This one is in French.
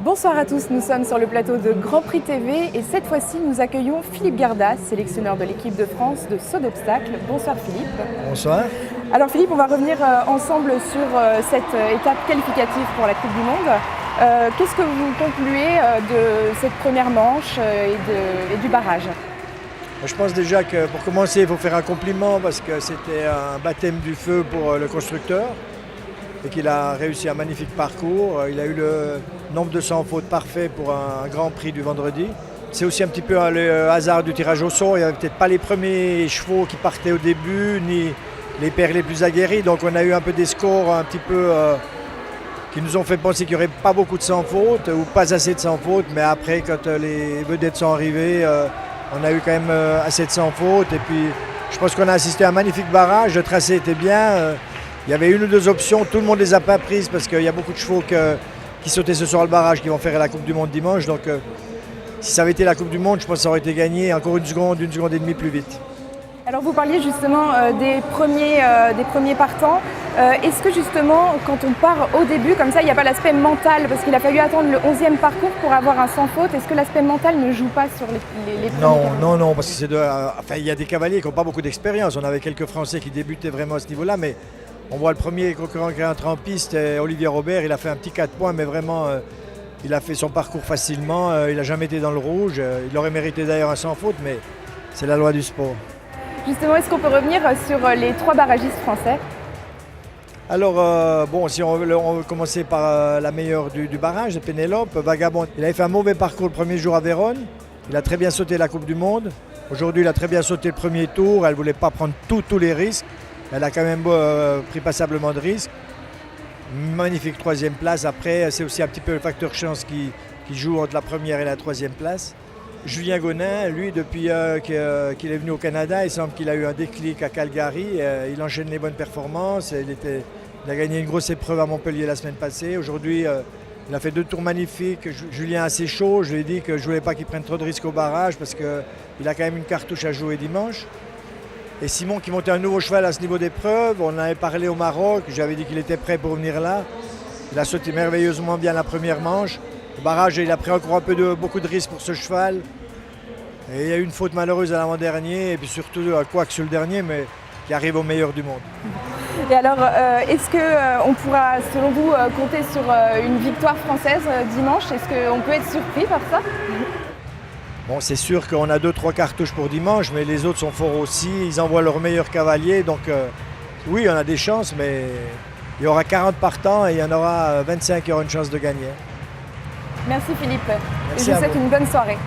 Bonsoir à tous, nous sommes sur le plateau de Grand Prix TV et cette fois-ci nous accueillons Philippe Gardas, sélectionneur de l'équipe de France de saut d'obstacles. Bonsoir Philippe. Bonsoir. Alors Philippe, on va revenir ensemble sur cette étape qualificative pour la Coupe du Monde. Qu'est-ce que vous concluez de cette première manche et du barrage? Je pense déjà que pour commencer, il faut faire un compliment parce que c'était un baptême du feu pour le constructeur et qu'il a réussi un magnifique parcours. Il a eu le nombre de 100 fautes parfait pour un Grand Prix du vendredi. C'est aussi un petit peu le hasard du tirage au sort. Il n'y avait peut-être pas les premiers chevaux qui partaient au début, ni les paires les plus aguerris. Donc on a eu un peu des scores un petit peu qui nous ont fait penser qu'il n'y aurait pas beaucoup de 100 fautes ou pas assez de 100 fautes. Mais après, quand les vedettes sont arrivées, on a eu quand même assez de 100 fautes. Et puis je pense qu'on a assisté à un magnifique barrage. Le tracé était bien. Il y avait une ou deux options. Tout le monde ne les a pas prises parce qu'il y a beaucoup de chevaux qui sautaient ce soir le barrage qui vont faire la Coupe du Monde dimanche. Donc si ça avait été la Coupe du Monde, je pense que ça aurait été gagné encore une seconde et demie plus vite. Alors vous parliez justement des premiers partants. Est-ce que justement quand on part au début comme ça, il n'y a pas l'aspect mental parce qu'il a fallu attendre le 11e parcours pour avoir un sans faute? Est-ce que l'aspect mental ne joue pas sur les premiers? Non, parce que il y a des cavaliers qui n'ont pas beaucoup d'expérience. On avait quelques Français qui débutaient vraiment à ce niveau-là, mais on voit le premier concurrent qui est entré en piste, Olivier Robert, il a fait un petit 4 points, mais vraiment, il a fait son parcours facilement, il n'a jamais été dans le rouge. Il aurait mérité d'ailleurs un sans faute, mais c'est la loi du sport. Justement, est-ce qu'on peut revenir sur les 3 barragistes français? Alors, si on veut commencer par la meilleure du barrage, Pénélope, Vagabond. Il avait fait un mauvais parcours le premier jour à Vérone, il a très bien sauté la Coupe du Monde. Aujourd'hui, il a très bien sauté le premier tour, elle ne voulait pas prendre tous les risques. Elle a quand même pris passablement de risques. Magnifique 3e place. Après, c'est aussi un petit peu le facteur chance qui joue entre la première et la 3e place. Julien Gonin, lui, depuis qu'il est venu au Canada, il semble qu'il a eu un déclic à Calgary. Il enchaîne les bonnes performances. Il a gagné une grosse épreuve à Montpellier la semaine passée. Aujourd'hui, il a fait 2 tours magnifiques. Julien assez chaud. Je lui ai dit que je ne voulais pas qu'il prenne trop de risques au barrage parce qu'il a quand même une cartouche à jouer dimanche. Et Simon qui montait un nouveau cheval à ce niveau d'épreuve, on en avait parlé au Maroc, j'avais dit qu'il était prêt pour venir là. Il a sauté merveilleusement bien la première manche. Le barrage, il a pris encore beaucoup de risques pour ce cheval. Et il y a eu une faute malheureuse à l'avant-dernier, et puis surtout un couac sur le dernier, mais qui arrive au meilleur du monde. Et alors, est-ce qu'on pourra, selon vous, compter sur une victoire française dimanche? Est-ce qu'on peut être surpris par ça? Bon, c'est sûr qu'on a 2-3 cartouches pour dimanche, mais les autres sont forts aussi. Ils envoient leurs meilleurs cavaliers. Donc oui, on a des chances, mais il y aura 40 partants et il y en aura 25 qui auront une chance de gagner. Merci Philippe. Merci et je vous souhaite une bonne soirée.